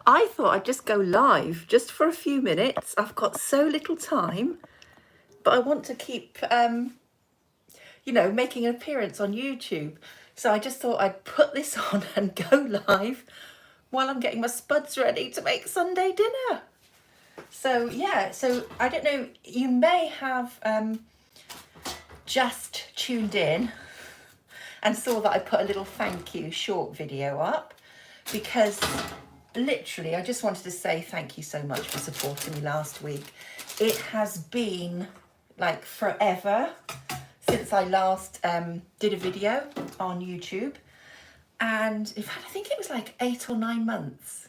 I thought I'd just go live just for a few minutes. I've got so little time, but I want to keep, making an appearance on YouTube. So I just thought I'd put this on and go live while I'm getting my spuds ready to make Sunday dinner. So yeah, so I don't know, you may have just tuned in and saw that I put a little thank you short video up, because literally I just wanted to say thank you so much for supporting me last week. It has been like forever since I last did a video on YouTube, and in fact I think it was like 8 or 9 months,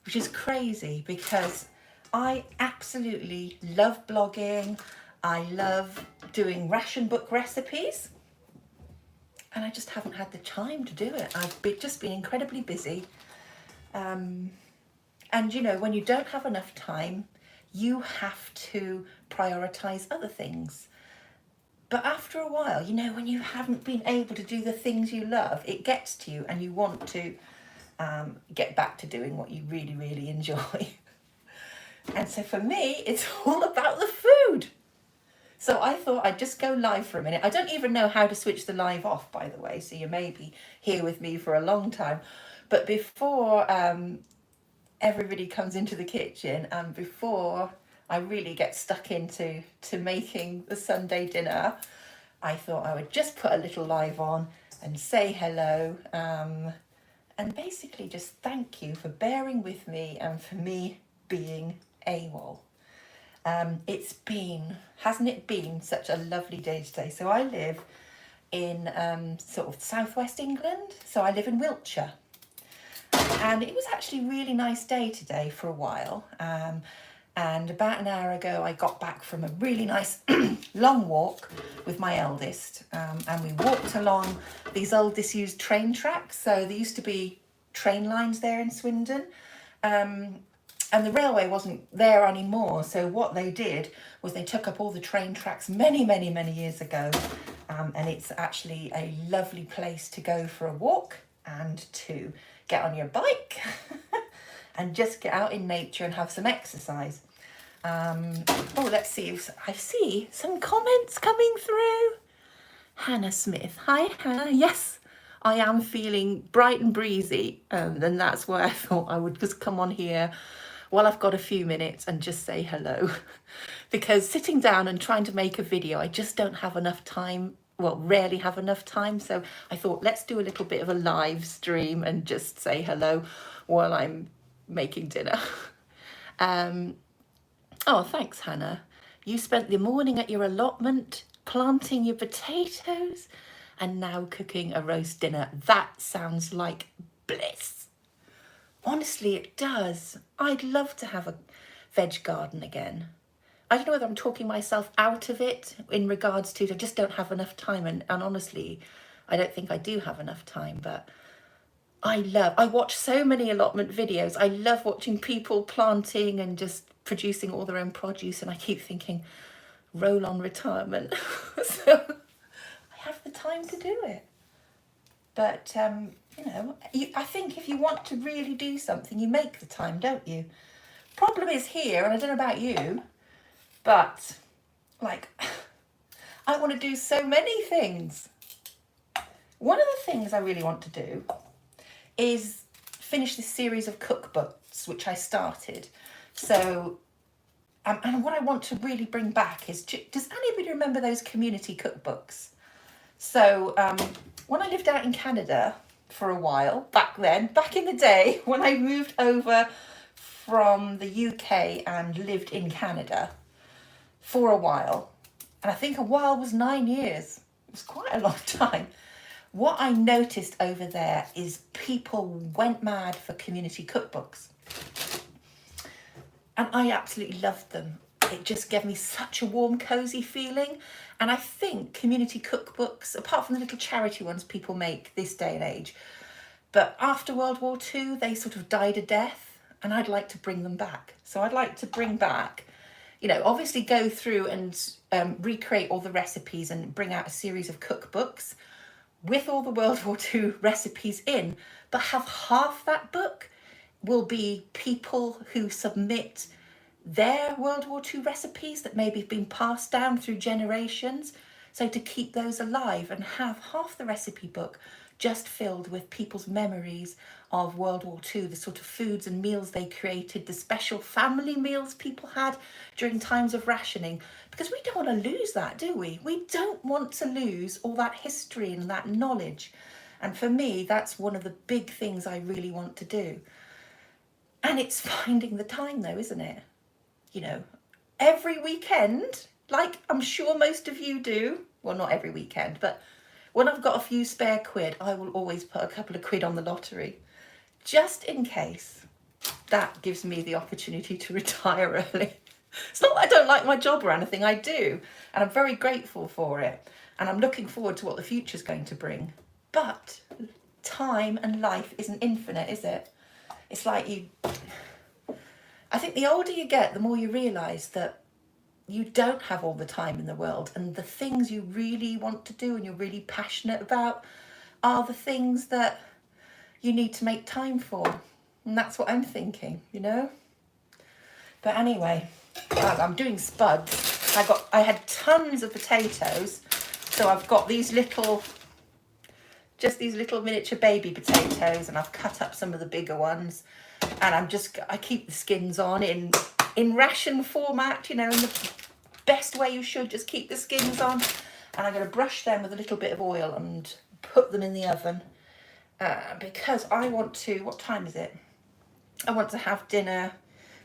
which is crazy because I absolutely love blogging. I love doing ration book recipes, and I just haven't had the time to do it. I've just been incredibly busy. And you know, when you don't have enough time, you have to prioritize other things. But after a while, you know, when you haven't been able to do the things you love, it gets to you and you want to get back to doing what you really, really enjoy. And so for me, it's all about the food. So I thought I'd just go live for a minute. I don't even know how to switch the live off, by the way, so you may be here with me for a long time. But before everybody comes into the kitchen and before I really get stuck into making the Sunday dinner, I thought I would just put a little live on and say hello, and basically just thank you for bearing with me and for me being AWOL. It's been, hasn't it been such a lovely day today? So I live in sort of southwest England, so I live in Wiltshire. And it was actually a really nice day today for a while. And about an hour ago, I got back from a really nice long walk with my eldest. And we walked along these old disused train tracks. So there used to be train lines there in Swindon. And the railway wasn't there anymore. So what they did was they took up all the train tracks many, many, many years ago. And it's actually a lovely place to go for a walk and to get on your bike and just get out in nature and have some exercise. Let's see if I see some comments coming through. Hannah Smith. Hi, Hannah. Yes, I am feeling bright and breezy. And that's why I thought I would just come on here while I've got a few minutes and just say hello. Because sitting down and trying to make a video, I just don't have enough time. Well, rarely have enough time. So I thought, let's do a little bit of a live stream and just say hello while I'm making dinner. Oh, thanks, Hannah. You spent the morning at your allotment planting your potatoes and now cooking a roast dinner. That sounds like bliss. Honestly, it does. I'd love to have a veg garden again. I don't know whether I'm talking myself out of it in regards to I just don't have enough time. And honestly, I don't think I do have enough time. But I watch so many allotment videos. I love watching people planting and just producing all their own produce. And I keep thinking, roll on retirement. So I have the time to do it. But, I think if you want to really do something, you make the time, don't you? Problem is here, and I don't know about you, but, like, I want to do so many things. One of the things I really want to do is finish this series of cookbooks, which I started. So, and what I want to really bring back is, does anybody remember those community cookbooks? So, when I lived out in Canada for a while, back in the day, when I moved over from the UK and lived in Canada for a while, and I think a while was 9 years, it was quite a long time. What I noticed over there is people went mad for community cookbooks. And I absolutely loved them. It just gave me such a warm, cozy feeling. And I think community cookbooks, apart from the little charity ones people make this day and age, but after World War II, they sort of died a death, and I'd like to bring them back. So I'd like to bring back, obviously go through and recreate all the recipes and bring out a series of cookbooks with all the World War II recipes in, but have half that book will be people who submit their World War II recipes that maybe have been passed down through generations. So to keep those alive and have half the recipe book just filled with people's memories of World War II, the sort of foods and meals they created, the special family meals people had during times of rationing, because we don't want to lose that, do we? We don't want to lose all that history and that knowledge. And for me, that's one of the big things I really want to do. And it's finding the time though, isn't it? You know, every weekend, like I'm sure most of you do, well, not every weekend, but when I've got a few spare quid, I will always put a couple of quid on the lottery, just in case. That gives me the opportunity to retire early. It's not that I don't like my job or anything, I do, and I'm very grateful for it, and I'm looking forward to what the future's going to bring. But time and life isn't infinite, is it? It's like I think the older you get, the more you realise that you don't have all the time in the world, and the things you really want to do and you're really passionate about are the things that you need to make time for. And that's what I'm thinking, you know? But anyway, I'm doing spuds. I had tons of potatoes, so I've got these little miniature baby potatoes, and I've cut up some of the bigger ones, and I keep the skins on in ration format, you know, in the best way you should, just keep the skins on. And I'm going to brush them with a little bit of oil and put them in the oven, because I want to, what time is it? I want to have dinner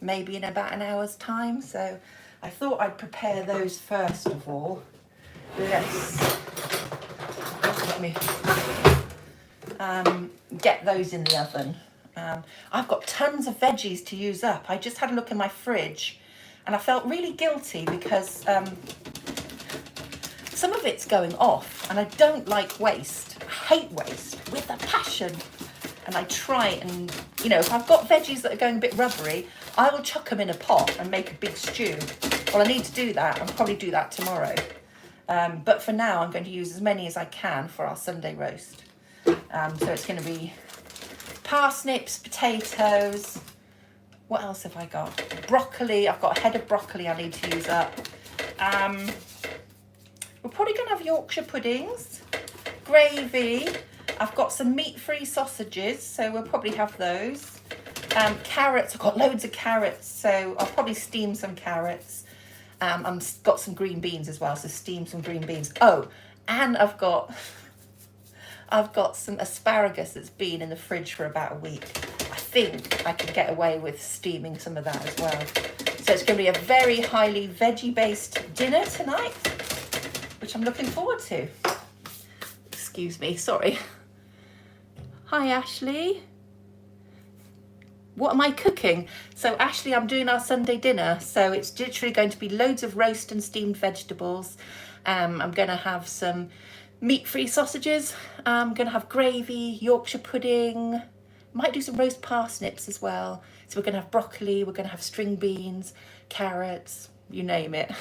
maybe in about an hour's time, so I thought I'd prepare those first of all. Let me get those in the oven. I've got tons of veggies to use up. I just had a look in my fridge and I felt really guilty because some of it's going off, and I don't like waste. I hate waste with a passion. And I try and, you know, if I've got veggies that are going a bit rubbery, I will chuck them in a pot and make a big stew. Well, I need to do that. I'll probably do that tomorrow. But for now, I'm going to use as many as I can for our Sunday roast. So it's going to be parsnips, potatoes. What else have I got? Broccoli. I've got a head of broccoli I need to use up. We're probably going to have Yorkshire puddings, gravy. I've got some meat-free sausages, so we'll probably have those. Carrots. I've got loads of carrots, so I'll probably steam some carrots. I've got some green beans as well, so steam some green beans. Oh, and I've got some asparagus that's been in the fridge for about a week. I think I could get away with steaming some of that as well. So it's going to be a very highly veggie-based dinner tonight, which I'm looking forward to. Excuse me, sorry. Hi, Ashley. What am I cooking? So Ashley, I'm doing our Sunday dinner. So it's literally going to be loads of roast and steamed vegetables. I'm going to have some meat-free sausages. I'm going to have gravy, Yorkshire pudding. Might do some roast parsnips as well. So we're going to have broccoli. We're going to have string beans, carrots, you name it.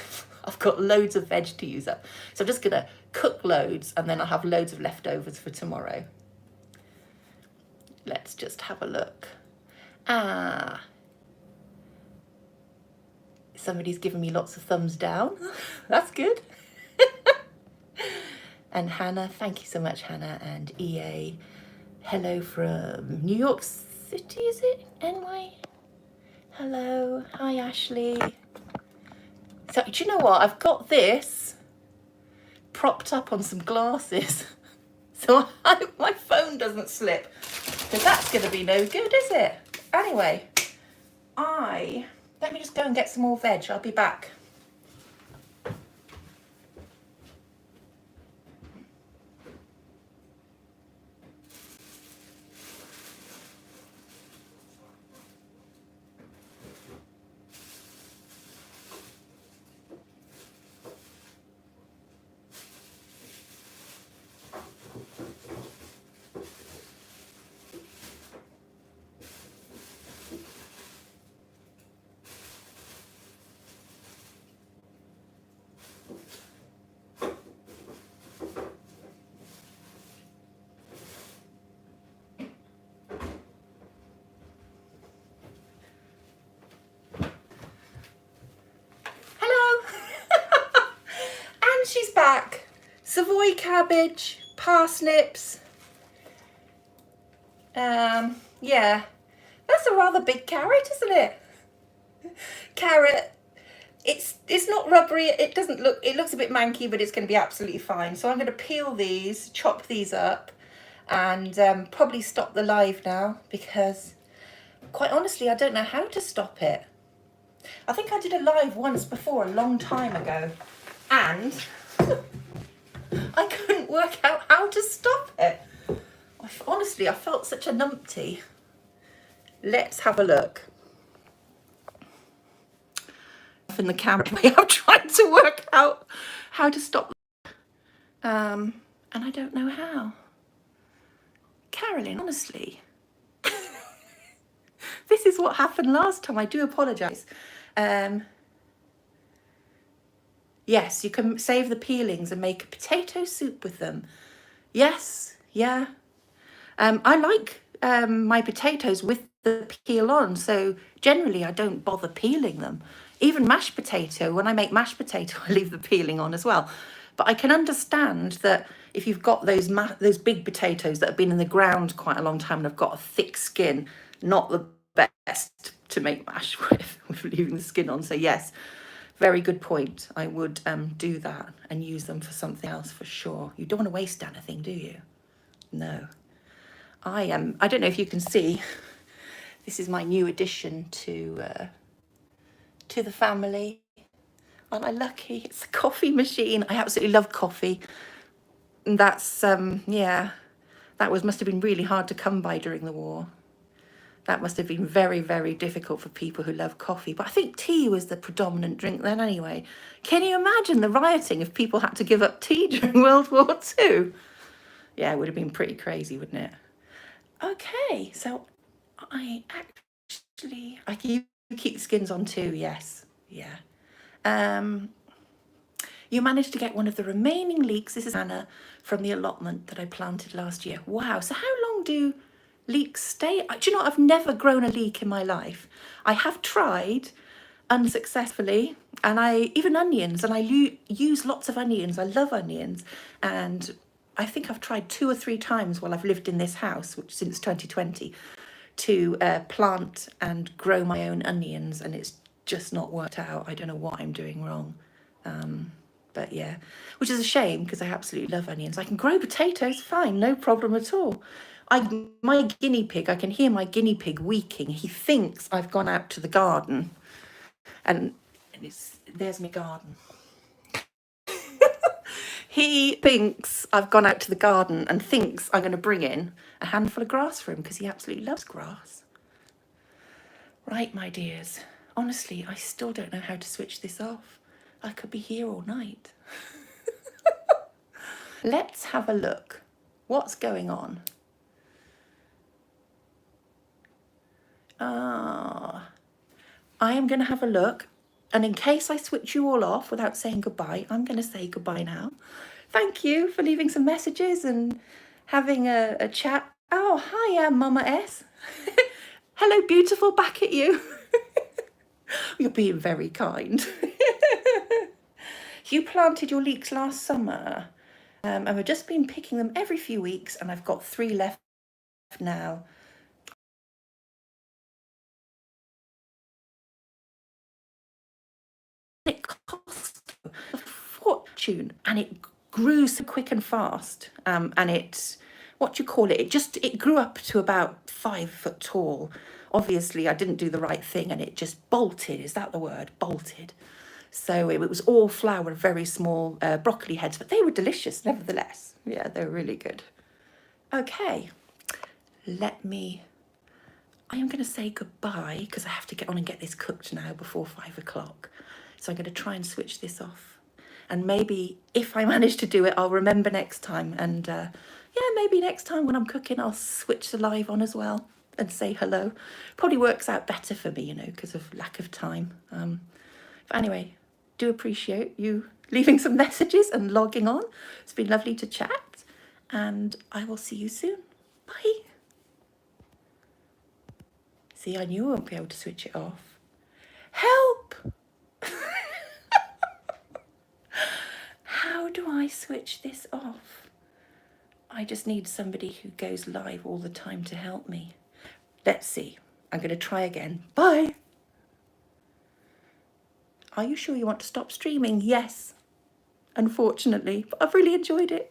I've got loads of veg to use up. So I'm just going to cook loads, and then I'll have loads of leftovers for tomorrow. Let's just have a look. Somebody's given me lots of thumbs down. That's good. And Hannah, thank you so much, Hannah. And EA, hello from New York City, is it? NY? Hello. Hi, Ashley. So, do you know what? I've got this propped up on some glasses. So I hope my phone doesn't slip, because that's going to be no good, is it? Anyway, let me just go and get some more veg. I'll be back. Savoy cabbage, parsnips. Yeah, that's a rather big carrot, isn't it? Carrot. It's not rubbery. It doesn't look. It looks a bit manky, but it's going to be absolutely fine. So I'm going to peel these, chop these up, and probably stop the live now because, quite honestly, I don't know how to stop it. I think I did a live once before, a long time ago, and I couldn't work out how to stop it. Honestly, I felt such a numpty. Let's have a look. In the camera, I'm trying to work out how to stop, and I don't know how. Carolyn, honestly, this is what happened last time. I do apologise. Yes, you can save the peelings and make a potato soup with them. Yes, yeah. I like my potatoes with the peel on, so generally I don't bother peeling them. Even mashed potato, when I make mashed potato, I leave the peeling on as well. But I can understand that if you've got those big potatoes that have been in the ground quite a long time and have got a thick skin, not the best to make mash with leaving the skin on. So yes, very good point. I would do that and use them for something else for sure. You don't want to waste anything, do you? No. I don't know if you can see, this is my new addition to the family. Aren't I lucky? It's a coffee machine. I absolutely love coffee. And that's, yeah, that must have been really hard to come by during the war. That must have been very, very difficult for people who love coffee. But I think tea was the predominant drink then anyway. Can you imagine the rioting if people had to give up tea during World War II? Yeah, it would have been pretty crazy, wouldn't it? Okay, so you keep the skins on too, yes. Yeah. You managed to get one of the remaining leeks. This is Anna from the allotment that I planted last year. Wow, so how long do leeks stay? Do you know, I've never grown a leek in my life. I have tried unsuccessfully, and even onions, and I use lots of onions. I love onions, and I think I've tried 2 or 3 times while I've lived in this house, which since 2020, to plant and grow my own onions, and it's just not worked out. I don't know what I'm doing wrong. But yeah, which is a shame because I absolutely love onions. I can grow potatoes, fine, no problem at all. My guinea pig, I can hear my guinea pig weaking. He thinks I've gone out to the garden, and there's my garden. He thinks I've gone out to the garden and thinks I'm going to bring in a handful of grass for him because he absolutely loves grass. Right, my dears, honestly, I still don't know how to switch this off. I could be here all night. Let's have a look. What's going on? I am going to have a look. And in case I switch you all off without saying goodbye, I'm going to say goodbye now. Thank you for leaving some messages and having a chat. Oh, hi, Mama S. Hello, beautiful, back at you. You're being very kind. You planted your leeks last summer, and we've just been picking them every few weeks, and I've got 3 left now. It cost a fortune, and it grew so quick and fast, and it grew up to about 5 foot tall. Obviously I didn't do the right thing, and it just bolted. Is that the word? Bolted. So it was all flower, very small broccoli heads, but they were delicious nevertheless. Yeah, they were really good. Okay, I am going to say goodbye because I have to get on and get this cooked now before 5 o'clock. So I'm going to try and switch this off. And maybe if I manage to do it, I'll remember next time. And yeah, maybe next time when I'm cooking, I'll switch the live on as well and say hello. Probably works out better for me, because of lack of time. But anyway, do appreciate you leaving some messages and logging on. It's been lovely to chat, and I will see you soon. Bye. See, I knew I wouldn't be able to switch it off. Help! How do I switch this off? I just need somebody who goes live all the time to help me. Let's see. I'm going to try again. Bye. Are you sure you want to stop streaming? Yes, unfortunately, but I've really enjoyed it.